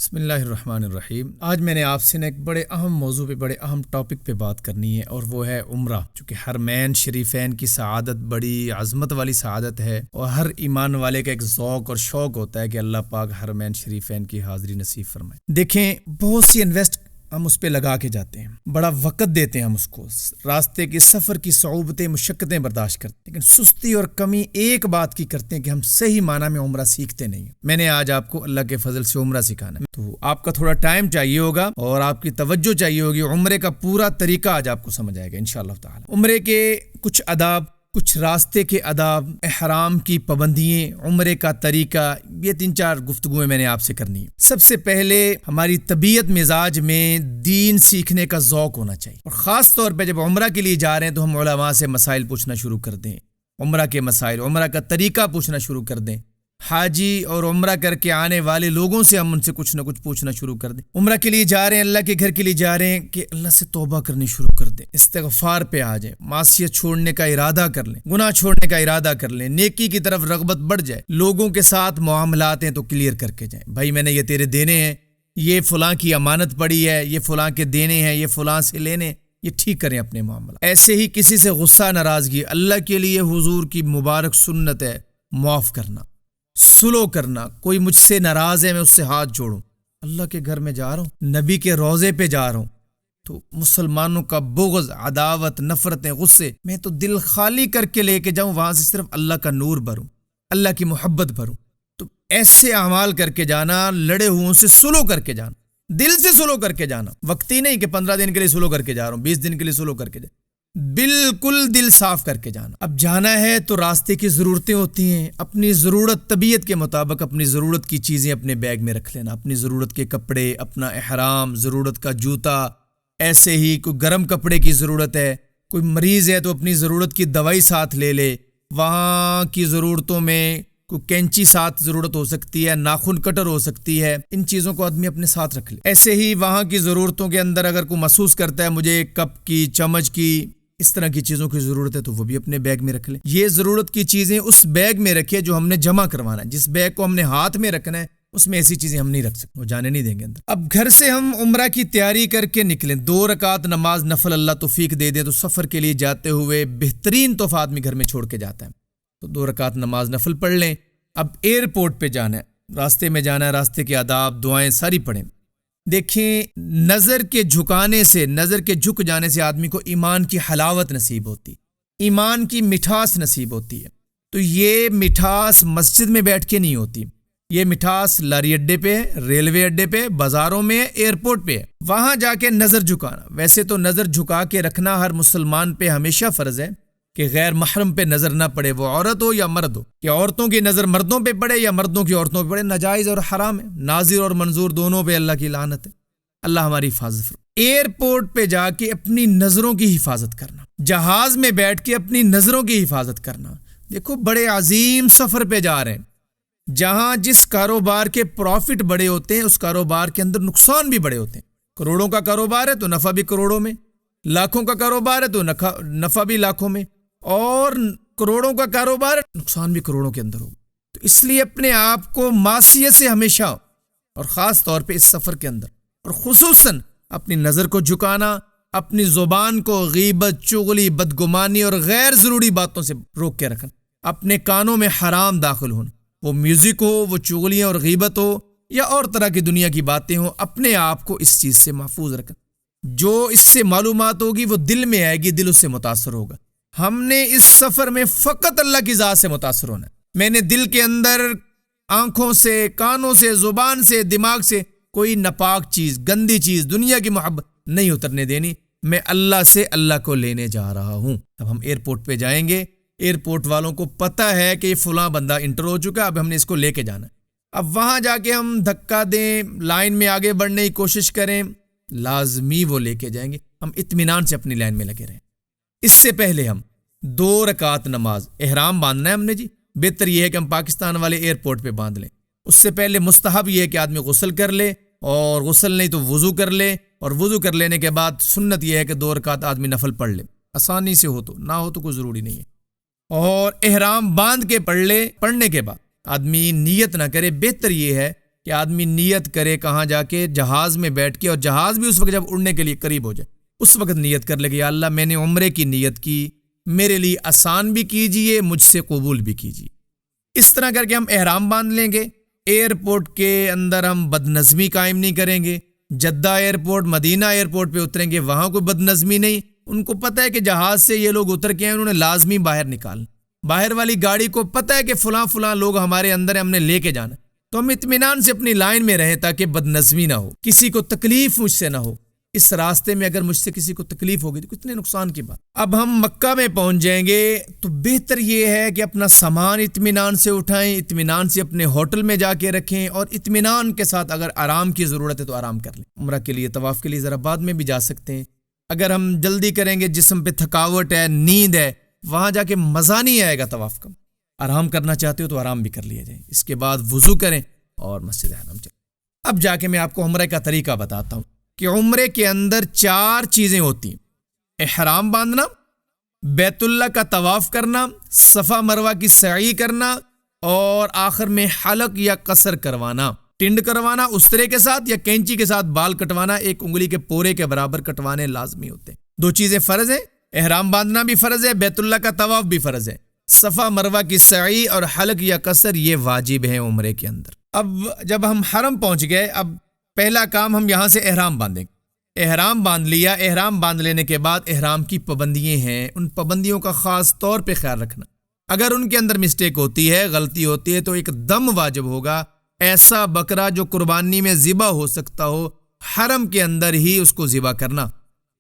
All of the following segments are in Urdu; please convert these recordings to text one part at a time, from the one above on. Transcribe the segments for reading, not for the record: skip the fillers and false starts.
بسم اللہ الرحمن الرحیم۔ آج میں نے آپ سے ایک بڑے اہم موضوع پہ، بڑے اہم ٹاپک پہ بات کرنی ہے، اور وہ ہے عمرہ۔ چونکہ حرمین شریفین کی سعادت بڑی عظمت والی سعادت ہے، اور ہر ایمان والے کا ایک ذوق اور شوق ہوتا ہے کہ اللہ پاک حرمین شریفین کی حاضری نصیب فرمائے۔ دیکھیں، بہت سی انویسٹ ہم اس پہ لگا کے جاتے ہیں، بڑا وقت دیتے ہیں ہم اس کو، راستے کے سفر کی صعوبتیں، مشقتیں برداشت کرتے ہیں، لیکن سستی اور کمی ایک بات کی کرتے ہیں کہ ہم صحیح معنی میں عمرہ سیکھتے نہیں ہیں۔ میں نے آج آپ کو اللہ کے فضل سے عمرہ سکھانا ہے، تو آپ کا تھوڑا ٹائم چاہیے ہوگا اور آپ کی توجہ چاہیے ہوگی۔ عمرے کا پورا طریقہ آج آپ کو سمجھ آئے گا انشاءاللہ تعالی۔ عمرے کے کچھ آداب، کچھ راستے کے آداب، احرام کی پابندیاں، عمرے کا طریقہ، یہ 3-4 گفتگویں میں نے آپ سے کرنی ہے۔ سب سے پہلے ہماری طبیعت مزاج میں دین سیکھنے کا ذوق ہونا چاہیے، اور خاص طور پہ جب عمرہ کے لیے جا رہے ہیں تو ہم علماء سے مسائل پوچھنا شروع کر دیں، عمرہ کے مسائل، عمرہ کا طریقہ پوچھنا شروع کر دیں۔ حاجی اور عمرہ کر کے آنے والے لوگوں سے ہم ان سے کچھ نہ کچھ پوچھنا شروع کر دیں۔ عمرہ کے لیے جا رہے ہیں، اللہ کے گھر کے لیے جا رہے ہیں، کہ اللہ سے توبہ کرنی شروع کر دیں، استغفار پہ آ جائیں، معصیت چھوڑنے کا ارادہ کر لیں، گناہ چھوڑنے کا ارادہ کر لیں، نیکی کی طرف رغبت بڑھ جائے، لوگوں کے ساتھ معاملات ہیں تو کلیئر کر کے جائیں۔ بھائی میں نے یہ تیرے دینے ہیں، یہ فلاں کی امانت پڑی ہے، یہ فلاں کے دینے ہیں، یہ فلاں سے لینے، یہ ٹھیک کریں اپنے معاملہ۔ ایسے ہی کسی سے غصہ، ناراضگی، اللہ کے لیے حضور کی مبارک سنت ہے معاف کرنا، سلو کرنا۔ کوئی مجھ سے ناراض ہے، میں اس سے ہاتھ جوڑوں، اللہ کے گھر میں جا رہا ہوں، نبی کے روضے پہ جا رہا ہوں، تو مسلمانوں کا بغض، عداوت، نفرتیں، غصے، میں تو دل خالی کر کے لے کے جاؤں، وہاں سے صرف اللہ کا نور بھروں، اللہ کی محبت بھروں۔ تو ایسے اعمال کر کے جانا، لڑے ہوں سے سلو کر کے جانا، دل سے سلو کر کے جانا۔ وقتی نہیں کہ 15 دن کے لیے سلو کر کے جا رہا ہوں، 20 دن کے لیے سلو کر کے جا، بالکل دل صاف کر کے جانا۔ اب جانا ہے تو راستے کی ضرورتیں ہوتی ہیں، اپنی ضرورت، طبیعت کے مطابق اپنی ضرورت کی چیزیں اپنے بیگ میں رکھ لینا، اپنی ضرورت کے کپڑے، اپنا احرام، ضرورت کا جوتا۔ ایسے ہی کوئی گرم کپڑے کی ضرورت ہے، کوئی مریض ہے تو اپنی ضرورت کی دوائی ساتھ لے لے۔ وہاں کی ضرورتوں میں کوئی کینچی ساتھ ضرورت ہو سکتی ہے، ناخن کٹر ہو سکتی ہے، ان چیزوں کو آدمی اپنے ساتھ رکھ لے۔ ایسے ہی وہاں کی ضرورتوں کے اندر اگر کوئی محسوس کرتا ہے مجھے کپ کی، چمچ کی، اس طرح کی چیزوں کی ضرورت ہے تو وہ بھی اپنے بیگ میں رکھ لیں۔ یہ ضرورت کی چیزیں اس بیگ میں رکھے جو ہم نے جمع کروانا ہے، جس بیگ کو ہم نے ہاتھ میں رکھنا ہے اس میں ایسی چیزیں ہم نہیں رکھ سکتے، وہ جانے نہیں دیں گے اندر۔ اب گھر سے ہم عمرہ کی تیاری کر کے نکلیں، 2 رکعت نماز نفل اللہ توفیق دے دیں تو سفر کے لیے جاتے ہوئے بہترین تحفہ آدمی گھر میں چھوڑ کے جاتا ہے، تو 2 رکعت نماز نفل پڑھ لیں۔ اب ایئرپورٹ پہ جانا ہے، راستے میں جانا ہے، راستے کے آداب، دعائیں ساری پڑھیں۔ دیکھیں، نظر کے جھکانے سے، نظر کے جھک جانے سے آدمی کو ایمان کی حلاوت نصیب ہوتی، ایمان کی مٹھاس نصیب ہوتی ہے۔ تو یہ مٹھاس مسجد میں بیٹھ کے نہیں ہوتی، یہ مٹھاس لاری اڈے پہ ہے، ریلوے اڈے پہ، بازاروں میں ہے، ایئرپورٹ پہ ہے، وہاں جا کے نظر جھکانا۔ ویسے تو نظر جھکا کے رکھنا ہر مسلمان پہ ہمیشہ فرض ہے کہ غیر محرم پہ نظر نہ پڑے، وہ عورت ہو یا مرد ہو، کہ عورتوں کی نظر مردوں پہ پڑے یا مردوں کی عورتوں پہ پڑے، ناجائز اور حرام ہے، ناظر اور منظور دونوں پہ اللہ کی لعنت ہے، اللہ ہماری حفاظت فرمائے۔ ایئرپورٹ پہ جا کے اپنی نظروں کی حفاظت کرنا، جہاز میں بیٹھ کے اپنی نظروں کی حفاظت کرنا۔ دیکھو، بڑے عظیم سفر پہ جا رہے ہیں، جہاں جس کاروبار کے پروفٹ بڑے ہوتے ہیں اس کاروبار کے اندر نقصان بھی بڑے ہوتے ہیں۔ کروڑوں کا کاروبار ہے تو نفع بھی کروڑوں میں، لاکھوں کا کاروبار ہے تو نفع بھی لاکھوں میں، اور کروڑوں کا کاروبار ہے نقصان بھی کروڑوں کے اندر ہوگا۔ تو اس لیے اپنے آپ کو معصیت سے ہمیشہ، اور خاص طور پہ اس سفر کے اندر، اور خصوصاً اپنی نظر کو جھکانا، اپنی زبان کو غیبت، چغلی، بدگمانی اور غیر ضروری باتوں سے روک کے رکھنا، اپنے کانوں میں حرام داخل ہونا، وہ میوزک ہو، وہ چغلیاں اور غیبت ہو، یا اور طرح کی دنیا کی باتیں ہوں، اپنے آپ کو اس چیز سے محفوظ رکھنا۔ جو اس سے معلومات ہوگی وہ دل میں آئے گی، دل اس سے متاثر ہوگا۔ ہم نے اس سفر میں فقط اللہ کی ذات سے متاثر ہونا ہے۔ میں نے دل کے اندر، آنکھوں سے، کانوں سے، زبان سے، دماغ سے کوئی ناپاک چیز، گندی چیز، دنیا کی محبت نہیں اترنے دینی۔ میں اللہ سے اللہ کو لینے جا رہا ہوں۔ اب ہم ایئرپورٹ پہ جائیں گے، ایئرپورٹ والوں کو پتہ ہے کہ یہ فلاں بندہ انٹر ہو چکا، اب ہم نے اس کو لے کے جانا ہے۔ اب وہاں جا کے ہم دھکا دیں، لائن میں آگے بڑھنے کی کوشش کریں، لازمی وہ لے کے جائیں گے۔ ہم اطمینان سے اپنی لائن میں لگے رہیں۔ اس سے پہلے ہم 2 رکعت نماز، احرام باندھنا ہے ہم نے جی، بہتر یہ ہے کہ ہم پاکستان والے ایئرپورٹ پہ باندھ لیں۔ اس سے پہلے مستحب یہ ہے کہ آدمی غسل کر لے، اور غسل نہیں تو وضو کر لے، اور وضو کر لینے کے بعد سنت یہ ہے کہ 2 رکعت آدمی نفل پڑھ لے، آسانی سے ہو تو، نہ ہو تو کوئی ضروری نہیں ہے۔ اور احرام باندھ کے پڑھ لے، پڑھنے کے بعد آدمی نیت نہ کرے، بہتر یہ ہے کہ آدمی نیت کرے کہاں جا کے جہاز میں بیٹھ کے، اور جہاز بھی اس وقت جب اڑنے کے لیے قریب ہو جائے اس وقت نیت کر لے کہ یا اللہ میں نے عمرے کی نیت کی، میرے لیے آسان بھی کیجئے، مجھ سے قبول بھی کیجئے۔ اس طرح کر کے ہم احرام باندھ لیں گے۔ ایئرپورٹ کے اندر ہم بد نظمی قائم نہیں کریں گے۔ جدہ ایئرپورٹ، مدینہ ایئرپورٹ پہ اتریں گے، وہاں کوئی بد نظمی نہیں۔ ان کو پتہ ہے کہ جہاز سے یہ لوگ اتر کے ہیں، انہوں نے لازمی باہر نکالنا۔ باہر والی گاڑی کو پتہ ہے کہ فلاں فلاں لوگ ہمارے اندر ہیں، ہم نے لے کے جانا، تو ہم اطمینان سے اپنی لائن میں رہیں تاکہ بد نظمی نہ ہو، کسی کو تکلیف مجھ سے نہ ہو۔ اس راستے میں اگر مجھ سے کسی کو تکلیف ہوگی تو کتنے نقصان کی بات۔ اب ہم مکہ میں پہنچ جائیں گے تو بہتر یہ ہے کہ اپنا سامان اطمینان سے اٹھائیں، اطمینان سے اپنے ہوٹل میں جا کے رکھیں، اور اطمینان کے ساتھ اگر آرام کی ضرورت ہے تو آرام کر لیں۔ عمرہ کے لیے، طواف کے لیے ذرا بعد میں بھی جا سکتے ہیں۔ اگر ہم جلدی کریں گے، جسم پہ تھکاوٹ ہے، نیند ہے، وہاں جا کے مزہ نہیں آئے گا طواف کا۔ آرام کرنا چاہتے ہو تو آرام بھی کر لیا جائے، اس کے بعد وضو کریں اور مسجد حرام چلیں۔ اب جا کے میں آپ کو عمرے کا طریقہ بتاتا ہوں کہ عمرے کے اندر 4 چیزیں ہوتی ہیں: احرام باندھنا، بیت اللہ کا طواف کرنا، صفا مروہ کی سعی کرنا، اور آخر میں حلق یا قصر کروانا، ٹنڈ کروانا استرے کے ساتھ یا کینچی کے ساتھ بال کٹوانا، 1 انگلی کے پورے کے برابر کٹوانے لازمی ہوتے ہیں۔ 2 چیزیں فرض ہیں، احرام باندھنا بھی فرض ہے، بیت اللہ کا طواف بھی فرض ہے۔ صفا مروہ کی سعی اور حلق یا قصر یہ واجب ہیں عمرے کے اندر۔ اب جب ہم حرم پہنچ گئے، اب پہلا کام ہم یہاں سے احرام باندھیں گے۔ احرام باندھ لیا، احرام باندھ لینے کے بعد احرام کی پابندیاں ہیں، ان پابندیوں کا خاص طور پہ خیال رکھنا۔ اگر ان کے اندر مسٹیک ہوتی ہے، غلطی ہوتی ہے، تو ایک دم واجب ہوگا۔ ایسا بکرا جو قربانی میں ذبح ہو سکتا ہو، حرم کے اندر ہی اس کو ذبح کرنا،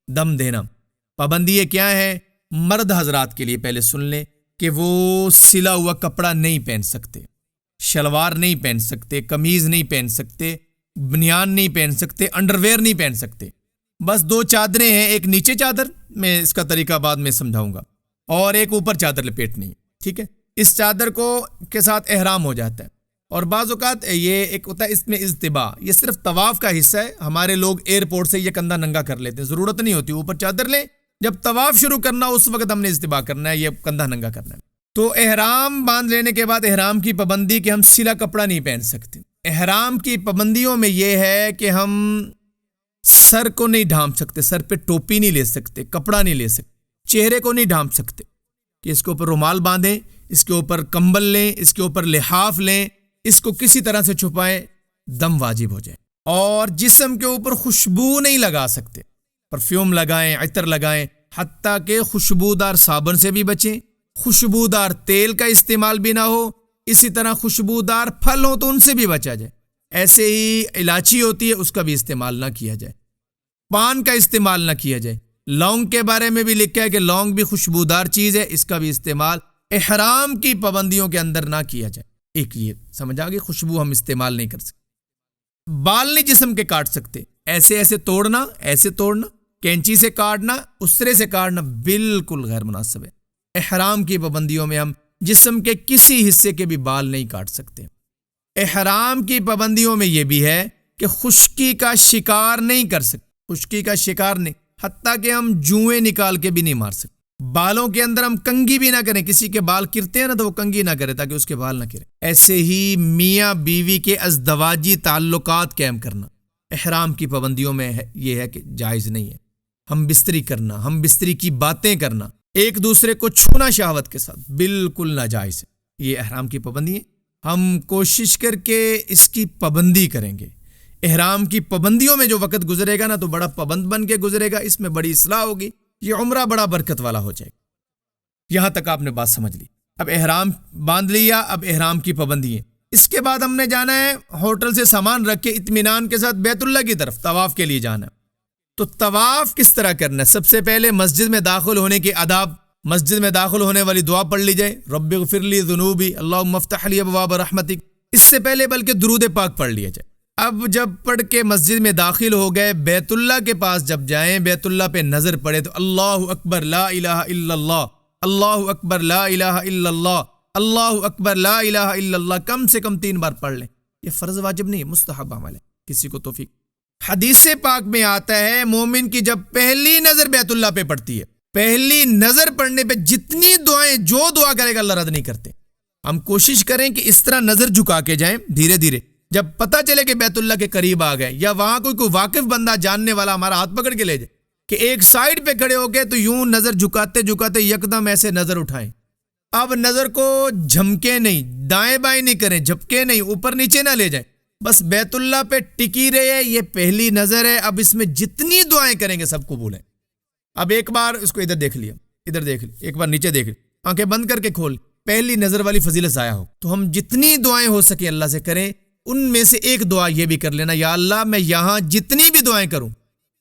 دم دینا۔ پابندیاں کیا ہیں؟ مرد حضرات کے لیے پہلے سن لیں کہ وہ سلا ہوا کپڑا نہیں پہن سکتے، شلوار نہیں پہن سکتے، قمیض نہیں پہن سکتے، بنیان نہیں پہن سکتے، انڈرویئر نہیں پہن سکتے۔ بس 2 چادریں ہیں، ایک نیچے چادر، میں اس کا طریقہ بعد میں سمجھاؤں گا، اور ایک اوپر چادر لپیٹنی ہے، ٹھیک ہے؟ اس چادر کو کے ساتھ احرام ہو جاتا ہے۔ اور بعض اوقات یہ ایک ہوتا ہے اس میں اجتباء، یہ صرف طواف کا حصہ ہے۔ ہمارے لوگ ایئرپورٹ سے یہ کندھا ننگا کر لیتے ہیں، ضرورت نہیں ہوتی، اوپر چادر لیں، جب طواف شروع کرنا اس وقت ہم نے اجتباء کرنا ہے، یہ کندھا ننگا کرنا ہے۔ تو احرام باندھ لینے کے بعد احرام کی پابندی کہ ہم سلا کپڑا نہیں پہن سکتے۔ احرام کی پابندیوں میں یہ ہے کہ ہم سر کو نہیں ڈھانپ سکتے، سر پہ ٹوپی نہیں لے سکتے، کپڑا نہیں لے سکتے، چہرے کو نہیں ڈھانپ سکتے کہ اس کے اوپر رومال باندھیں، اس کے اوپر کمبل لیں، اس کے اوپر لحاف لیں، اس کو کسی طرح سے چھپائیں، دم واجب ہو جائے۔ اور جسم کے اوپر خوشبو نہیں لگا سکتے، پرفیوم لگائیں، عطر لگائیں، حتیٰ کہ خوشبودار صابن سے بھی بچیں، خوشبودار تیل کا استعمال بھی نہ ہو، اسی طرح خوشبودار پھل ہو تو ان سے بھی بچا جائے۔ ایسے ہی الائچی ہوتی ہے، اس کا بھی استعمال نہ کیا جائے، پان کا استعمال نہ کیا جائے۔ لونگ کے بارے میں بھی لکھا ہے کہ لونگ بھی خوشبودار چیز ہے، اس کا بھی استعمال احرام کی پابندیوں کے اندر نہ کیا جائے۔ ایک یہ سمجھ آ گئی، خوشبو ہم استعمال نہیں کر سکتے۔ بال نہیں جسم کے کاٹ سکتے، ایسے توڑنا، ایسے توڑنا، کینچی سے کاٹنا، اسرے سے کاٹنا بالکل غیر مناسب ہے۔ احرام کی پابندیوں میں ہم جسم کے کسی حصے کے بھی بال نہیں کاٹ سکتے۔ احرام کی پابندیوں میں یہ بھی ہے کہ خشکی کا شکار نہیں کر سکتے، خشکی کا شکار نہیں، حتیٰ کہ ہم جوئیں نکال کے بھی نہیں مار سکتے۔ بالوں کے اندر ہم کنگھی بھی نہ کریں، کسی کے بال کرتے ہیں نا تو وہ کنگھی نہ کرے تاکہ اس کے بال نہ کریں۔ ایسے ہی میاں بیوی کے ازدواجی تعلقات قائم کرنا احرام کی پابندیوں میں یہ ہے کہ جائز نہیں ہے۔ ہم بستری کرنا، ہم بستری کی باتیں کرنا، ایک دوسرے کو چھونا شہوت کے ساتھ بالکل ناجائز ہے، یہ احرام کی پابندی ہے۔ ہم کوشش کر کے اس کی پابندی کریں گے۔ احرام کی پابندیوں میں جو وقت گزرے گا نا تو بڑا پابند بن کے گزرے گا، اس میں بڑی اصلاح ہوگی، یہ عمرہ بڑا برکت والا ہو جائے گا۔ یہاں تک آپ نے بات سمجھ لی۔ اب احرام باندھ لیا، اب احرام کی پابندی ہے۔ اس کے بعد ہم نے جانا ہے ہوٹل سے سامان رکھ کے اطمینان کے ساتھ بیت اللہ کی طرف طواف کے لیے جانا ہے۔ تو طواف کس طرح کرنا ہے؟ سب سے پہلے مسجد میں داخل ہونے کے آداب، مسجد میں داخل ہونے والی دعا پڑھ لی جائے، رب اغفر لی ذنوبی اللہم افتح لی ابواب رحمتک۔ اس سے پہلے بلکہ درود پاک پڑھ لیا جائے۔ اب جب پڑھ کے مسجد میں داخل ہو گئے، بیت اللہ کے پاس جب جائیں، بیت اللہ پہ نظر پڑے تو اللہ اکبر لا الہ الا اللہ، اللہ اکبر لا الہ الا اللہ، اللہ اکبر لا الہ الا اللہ کم سے کم 3 بار پڑھ لیں۔ یہ فرض واجب نہیں ہے، مستحب عمل ہے، کسی کو توفیق۔ حدیث پاک میں آتا ہے مومن کی جب پہلی نظر بیت اللہ پہ پڑتی ہے، پہلی نظر پڑنے پہ جتنی دعائیں جو دعا کرے گا اللہ رد نہیں کرتے۔ ہم کوشش کریں کہ اس طرح نظر جھکا کے جائیں، دھیرے دھیرے جب پتہ چلے کہ بیت اللہ کے قریب آ گئے، یا وہاں کوئی واقف بندہ جاننے والا ہمارا ہاتھ پکڑ کے لے جائے کہ ایک سائڈ پہ کھڑے ہو گئے، تو یوں نظر جھکاتے جھکاتے یکدم ایسے نظر اٹھائیں. اب نظر کو جھمکے نہیں، دائیں بائیں نہیں کریں، جھپکے نہیں، اوپر نیچے نہ لے جائیں، بس بیت اللہ پہ ٹکی رہے. یہ پہلی نظر ہے. اب اس میں جتنی دعائیں کریں گے سب قبول ہیں. اب ایک بار اس کو ادھر دیکھ لیا، ادھر دیکھ لیا، ایک بار نیچے دیکھ لیا، آنکھیں بند کر کے کھول، پہلی نظر والی فضیلت ضائع ہو. تو ہم جتنی دعائیں ہو سکے اللہ سے کریں. ان میں سے ایک دعا یہ بھی کر لینا، یا اللہ میں یہاں جتنی بھی دعائیں کروں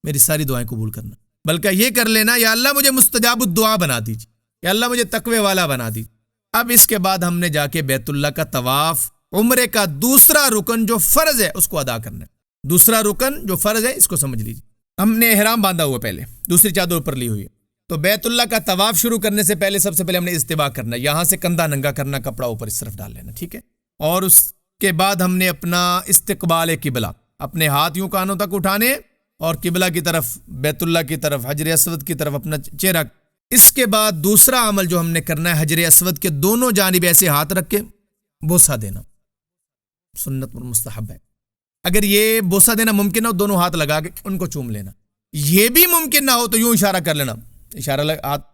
میری ساری دعائیں قبول کرنا. بلکہ یہ کر لینا، یا اللہ مجھے مستجاب الدعا بنا دیجیے، یا اللہ مجھے تقوی والا بنا دیجیے. اب اس کے بعد ہم نے جا کے بیت اللہ کا طواف، عمرے کا دوسرا رکن جو فرض ہے اس کو ادا کرنا ہے. دوسرا رکن جو فرض ہے اس کو سمجھ لیجیے. ہم نے احرام باندھا ہوا، پہلے دوسری چادر اوپر لی ہوئی ہے. تو بیت اللہ کا طواف شروع کرنے سے پہلے سب سے پہلے ہم نے استباء کرنا ہے. یہاں سے کندھا ننگا کرنا، کپڑا اوپر اس طرف ڈال لینا، ٹھیک ہے. اور اس کے بعد ہم نے اپنا استقبال قبلہ، اپنے ہاتھ یوں کانوں تک اٹھانے اور قبلہ کی طرف، بیت اللہ کی طرف، حجر اسود کی طرف اپنا چہرہ. اس کے بعد دوسرا عمل جو ہم نے کرنا ہے، حجر اسود کے دونوں جانب ایسے ہاتھ رکھ کے بوسہ دینا. سنت اور مستحب ہے. اگر یہ بوسہ دینا ممکن ہو، دونوں ہاتھ لگا کے ان کو چوم لینا. یہ بھی ممکن نہ ہو تو یوں اشارہ کر لینا، اشارہ ہاتھ،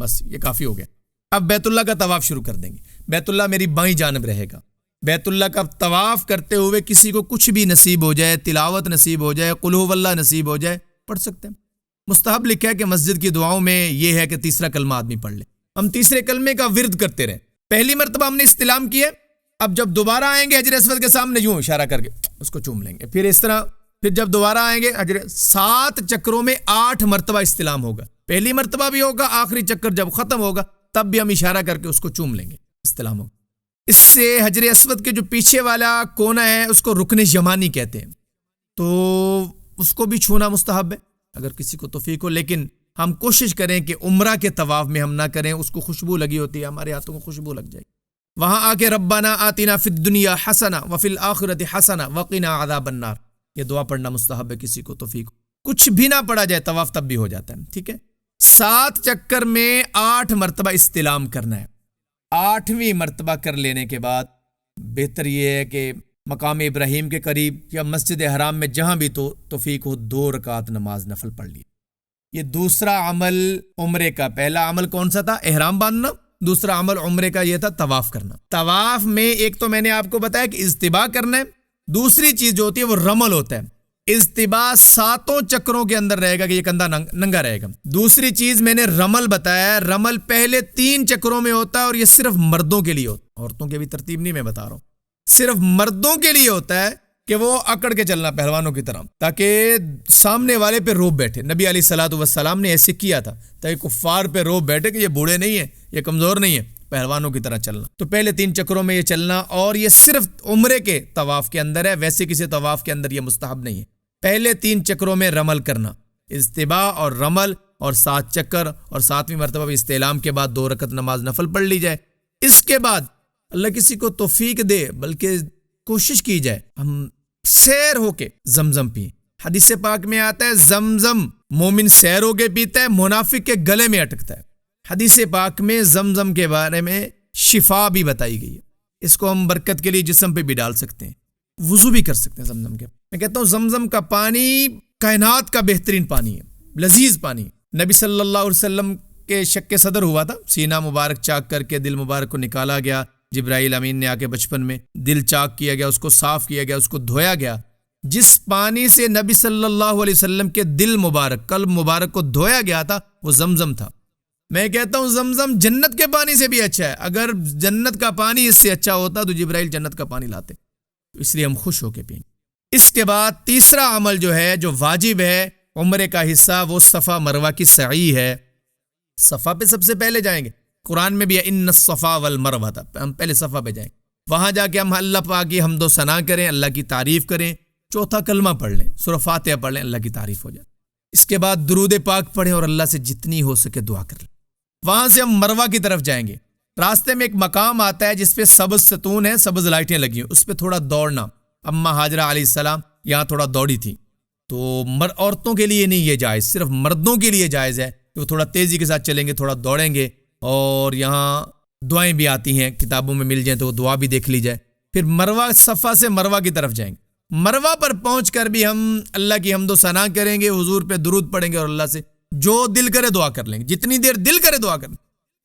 بس یہ کافی ہو گیا. اب بیت اللہ کا طواف شروع کر دیں گے. بیت اللہ میری بائیں جانب رہے گا. بیت اللہ کا طواف کرتے ہوئے کسی کو کچھ بھی نصیب ہو جائے، تلاوت نصیب ہو جائے، قل هو اللہ نصیب ہو جائے، پڑھ سکتے ہیں. مستحب لکھا ہے کہ مسجد کی دعاؤں میں یہ ہے کہ تیسرا کلمہ آدمی پڑھ لے. ہم تیسرے کلمے کا ورد کرتے رہیں. پہلی مرتبہ ہم نے استلام کیا، اب جب دوبارہ آئیں گے حجر اسود کے سامنے یوں اشارہ کر کے اس کو چوم لیں گے. پھر اس طرح، پھر جب دوبارہ آئیں گے 7 چکروں میں 8 مرتبہ استلام ہوگا. پہلی مرتبہ بھی ہوگا، آخری چکر جب ختم ہوگا تب بھی ہم اشارہ کر کے اس کو چوم لیں گے، استلام ہوگا. اس سے حجر اسود کے جو پیچھے والا کونا ہے اس کو رکن یمانی کہتے ہیں، تو اس کو بھی چھونا مستحب ہے اگر کسی کو توفیق ہو. لیکن ہم کوشش کریں کہ عمرہ کے طواف میں ہم نہ کریں، اس کو خوشبو لگی ہوتی ہے، ہمارے ہاتھوں کو خوشبو لگ جائے. وہاں آ کے ربنا آتنا فی الدنیا حسنہ وفی الآخرۃ حسنہ وقنا عذاب النار، یہ دعا پڑھنا مستحب ہے کسی کو توفیق ہو. کچھ بھی نہ پڑھا جائے طواف تب بھی ہو جاتا ہے، ٹھیک ہے. 7 چکر میں 8 مرتبہ استلام کرنا ہے. 8ویں مرتبہ کر لینے کے بعد بہتر یہ ہے کہ مقام ابراہیم کے قریب یا مسجد حرام میں جہاں بھی تو توفیق ہو 2 رکعت نماز نفل پڑھ لی. یہ دوسرا عمل عمرے کا. پہلا عمل کون سا تھا؟ احرام باندھنا. دوسرا عمل عمرے کا یہ تھا طواف کرنا. طواف میں ایک تو میں نے آپ کو بتایا کہ اجتباء کرنا ہے، دوسری چیز جو ہوتی ہے وہ رمل ہوتا ہے. اجتباء 7 چکروں کے اندر رہے گا کہ یہ کندھا ننگا رہے گا. دوسری چیز میں نے رمل بتایا ہے، رمل پہلے 3 چکروں میں ہوتا ہے اور یہ صرف مردوں کے لیے ہوتا ہے، عورتوں کے بھی ترتیب نہیں میں بتا رہا ہوں. صرف مردوں کے لیے ہوتا ہے کہ وہ اکڑ کے چلنا پہلوانوں کی طرح، تاکہ سامنے والے پہ روب بیٹھے. نبی علیہ الصلوۃ والسلام نے ایسے کیا تھا تاکہ کفار پہ روب بیٹھے کہ یہ بوڑھے نہیں ہیں، یہ کمزور نہیں ہیں، پہلوانوں کی طرح چلنا. تو پہلے 3 چکروں میں یہ چلنا، اور یہ صرف عمرے کے طواف کے اندر ہے، ویسے کسی طواف کے اندر یہ مستحب نہیں ہے. پہلے 3 چکروں میں رمل کرنا، اجتباء اور رمل، اور 7 چکر، اور 7ویں مرتبہ بھی استعلام کے بعد 2 رکعت نماز نفل پڑھ لی جائے. اس کے بعد اللہ کسی کو توفیق دے، بلکہ کوشش کی جائے ہم سیر ہو کے زمزم پئیں. حدیث پاک میں آتا ہے زمزم مومن سیر ہو کے پیتا ہے، منافق کے گلے میں اٹکتا ہے. حدیث پاک میں زمزم کے بارے میں شفا بھی بتائی گئی ہے. اس کو ہم برکت کے لیے جسم پہ بھی ڈال سکتے ہیں، وضو بھی کر سکتے ہیں زمزم کے. میں کہتا ہوں زمزم کا پانی کائنات کا بہترین پانی ہے، لذیذ پانی. نبی صلی اللہ علیہ وسلم کے شق صدر ہوا تھا، سینہ مبارک چاک کر کے دل مبارک کو نکالا گیا. جبرائیل امین نے آ کے بچپن میں دل چاک کیا گیا، اس کو صاف کیا گیا، اس کو دھویا گیا. جس پانی سے نبی صلی اللہ علیہ وسلم کے دل مبارک، قلب مبارک کو دھویا گیا تھا وہ زمزم تھا. میں کہتا ہوں زمزم جنت کے پانی سے بھی اچھا ہے. اگر جنت کا پانی اس سے اچھا ہوتا تو جبرائیل جنت کا پانی لاتے. اس لیے ہم خوش ہو کے پئیں. اس کے بعد تیسرا عمل جو ہے، جو واجب ہے عمرے کا حصہ، وہ صفا مروہ کی سعی ہے. صفا پہ سب سے پہلے جائیں گے. قرآن میں بھی ہے ان الصفا والمروہ تھا، ہم پہلے صفا پہ جائیں. وہاں جا کے ہم اللہ پاک کی حمد و ثنا کریں، اللہ کی تعریف کریں، چوتھا کلمہ پڑھ لیں، سورہ فاتحہ پڑھ لیں، اللہ کی تعریف ہو جائے. اس کے بعد درود پاک پڑھیں اور اللہ سے جتنی ہو سکے دعا کر لیں. وہاں سے ہم مروہ کی طرف جائیں گے. راستے میں ایک مقام آتا ہے جس پہ سبز ستون ہے، سبز لائٹیں لگی ہیں، اس پہ تھوڑا دوڑنا. اما ہاجرہ علیہ السلام یہاں تھوڑا دوڑی تھی. تو عورتوں کے لیے نہیں یہ جائز، صرف مردوں کے لیے جائز ہے کہ وہ تھوڑا تیزی کے ساتھ چلیں گے، تھوڑا دوڑیں گے. اور یہاں دعائیں بھی آتی ہیں، کتابوں میں مل جائیں تو وہ دعا بھی دیکھ لی جائے. پھر مروہ صفا سے مروہ کی طرف جائیں گے، مروہ پر پہنچ کر بھی ہم اللہ کی حمد و ثنا کریں گے، حضور پہ درود پڑھیں گے اور اللہ سے جو دل کرے دعا کر لیں گے، جتنی دیر دل کرے دعا کر لیں۔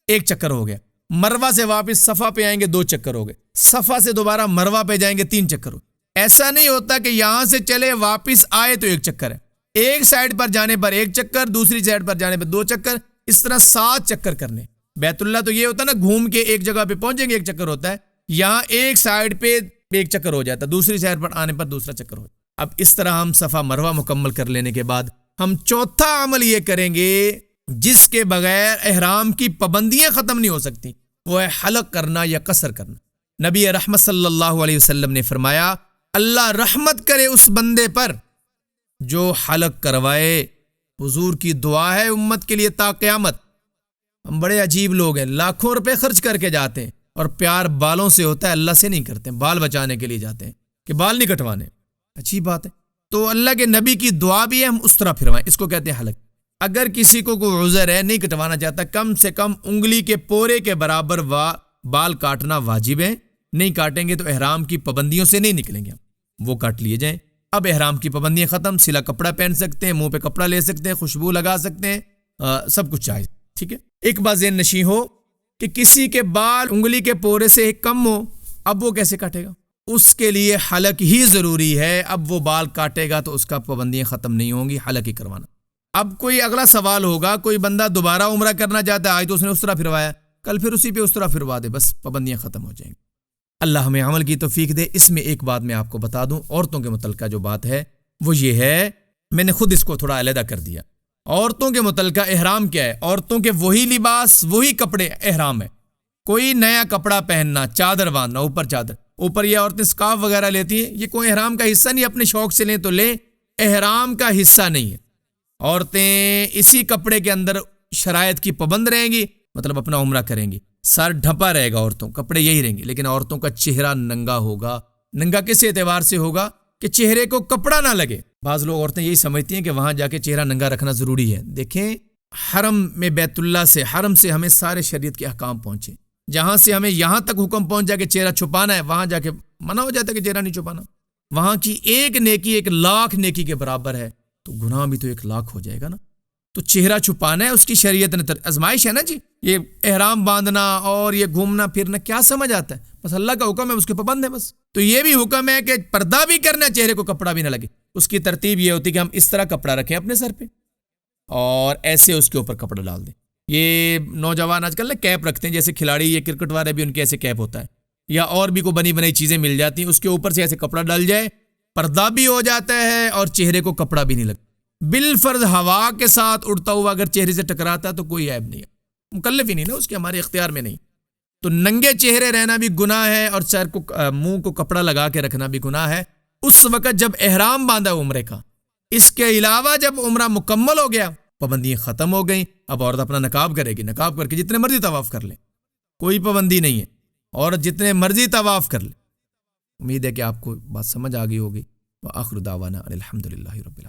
ایک چکر ہو گیا، مروہ سے واپس صفا پہ آئیں گے، 2 چکر ہو گئے، صفا سے دوبارہ مروہ پہ جائیں گے، 3 چکر ہو گئے۔ ایسا نہیں ہوتا کہ یہاں سے چلے واپس آئے تو 1 چکر ہے، ایک سائڈ پر جانے پر 1 چکر، دوسری سائڈ پر جانے پر 2 چکر، اس طرح 7 چکر کرنے۔ بیت اللہ تو یہ ہوتا ہے نا، گھوم کے ایک جگہ پہ پہنچیں گے 1 چکر ہوتا ہے، یہاں ایک سائڈ پہ 1 چکر ہو جاتا ہے، دوسری سائڈ پر آنے پر دوسرا چکر ہو جاتا ہے۔ اب اس طرح ہم صفا مروہ مکمل کر لینے کے بعد ہم چوتھا عمل یہ کریں گے جس کے بغیر احرام کی پابندیاں ختم نہیں ہو سکتی، وہ ہے حلق کرنا یا قصر کرنا۔ نبی رحمت صلی اللہ علیہ وسلم نے فرمایا، اللہ رحمت کرے اس بندے پر جو حلق کروائے۔ حضور کی دعا ہے امت کے لیے تا قیامت۔ ہم بڑے عجیب لوگ ہیں، لاکھوں روپے خرچ کر کے جاتے ہیں اور پیار بالوں سے ہوتا ہے، اللہ سے نہیں کرتے، بال بچانے کے لیے جاتے ہیں کہ بال نہیں کٹوانے۔ اچھی بات ہے، تو اللہ کے نبی کی دعا بھی ہے، ہم اس طرح پھروائیں، اس کو کہتے ہیں حلق۔ اگر کسی کو کوئی عذر ہے، نہیں کٹوانا چاہتا، کم سے کم انگلی کے پورے کے برابر بال کاٹنا واجب ہے، نہیں کاٹیں گے تو احرام کی پابندیوں سے نہیں نکلیں گے، وہ کاٹ لیے جائیں۔ اب احرام کی پابندیاں ختم، سلا کپڑا پہن سکتے ہیں، منہ پہ کپڑا لے سکتے ہیں، خوشبو لگا سکتے ہیں، سب کچھ چاہیے، ٹھیک ہے۔ ایک بات ذہن نشین ہو کہ کسی کے بال انگلی کے پورے سے کم ہو، اب وہ کیسے کاٹے گا؟ اس کے لیے حلق ہی ضروری ہے۔ اب وہ بال کاٹے گا تو اس کا پابندیاں ختم نہیں ہوں گی، حلق ہی کروانا۔ اب کوئی اگلا سوال ہوگا، کوئی بندہ دوبارہ عمرہ کرنا چاہتا ہے، آج تو اس نے اس طرح پھروایا، کل پھر اسی پہ اس طرح پھروا دے، بس پابندیاں ختم ہو جائیں گی۔ اللہ ہمیں عمل کی توفیق دے۔ اس میں ایک بات میں آپ کو بتا دوں، عورتوں کے متعلقہ جو بات ہے وہ یہ ہے، میں نے خود اس کو تھوڑا علیحدہ کر دیا۔ عورتوں کے متعلقہ احرام کیا ہے؟ عورتوں کے وہی لباس، وہی کپڑے احرام ہے۔ کوئی نیا کپڑا پہننا، چادر باندھنا، اوپر چادر، اوپر یہ عورتیں سکارف وغیرہ لیتی ہیں، یہ کوئی احرام کا حصہ نہیں، اپنے شوق سے لیں تو لیں، احرام کا حصہ نہیں ہے۔ عورتیں اسی کپڑے کے اندر شرائط کی پابند رہیں گی، مطلب اپنا عمرہ کریں گی، سر ڈھپا رہے گا، عورتوں کپڑے یہی رہیں گے، لیکن عورتوں کا چہرہ ننگا ہوگا۔ ننگا کس اعتبار سے ہوگا کہ چہرے کو کپڑا نہ لگے۔ بعض لوگ عورتیں یہی سمجھتی ہیں کہ وہاں جا کے چہرہ ننگا رکھنا ضروری ہے۔ دیکھیں، حرم میں بیت اللہ سے، حرم سے ہمیں سارے شریعت کے احکام پہنچے، جہاں سے ہمیں یہاں تک حکم پہنچ جائے کہ چہرہ چھپانا ہے، وہاں جا کے منع ہو جاتا ہے کہ چہرہ نہیں چھپانا۔ وہاں کی ایک نیکی 1,00,000 نیکی کے برابر ہے، تو گناہ بھی تو 1,00,000 ہو جائے گا نا۔ تو چہرہ چھپانا ہے، اس کی شریعت نے آزمائش ہے نا جی۔ یہ احرام باندھنا اور یہ گھومنا پھرنا کیا سمجھ آتا ہے؟ بس اللہ کا حکم ہے، اس کے پابند ہے بس۔ تو یہ بھی حکم ہے کہ پردہ بھی کرنا، چہرے کو کپڑا بھی نہ لگے۔ اس کی ترتیب یہ ہوتی ہے کہ ہم اس طرح کپڑا رکھیں اپنے سر پہ اور ایسے اس کے اوپر کپڑا ڈال دیں۔ یہ نوجوان آج کل نا کیپ رکھتے ہیں، جیسے کھلاڑی، یہ کرکٹ والے بھی ان کے ایسے کیپ ہوتا ہے، یا اور بھی کوئی بنی بنائی چیزیں مل جاتی ہیں، اس کے اوپر سے ایسے کپڑا ڈال جائے، پردہ بھی ہو جاتا ہے اور چہرے کو کپڑا بھی نہیں لگتا۔ بالفرض ہوا کے ساتھ اڑتا ہوا اگر چہرے سے ٹکراتا تو کوئی عیب نہیں ہے، مکلف ہی نہیں نا، اس کے ہمارے اختیار میں نہیں۔ تو ننگے چہرے رہنا بھی گناہ ہے، اور سر کو منہ کو کپڑا لگا کے رکھنا بھی گناہ ہے اس وقت جب احرام باندھا عمرے کا۔ اس کے علاوہ جب عمرہ مکمل ہو گیا، پابندیاں ختم ہو گئیں، اب عورت اپنا نقاب کرے گی، نقاب کر کے جتنے مرضی طواف کر لے، کوئی پابندی نہیں ہے، عورت جتنے مرضی طواف کر لے۔ امید ہے کہ آپ کو بات سمجھ آ گئی ہوگی۔ وآخر دعوانا الحمدللہ رب العالمین۔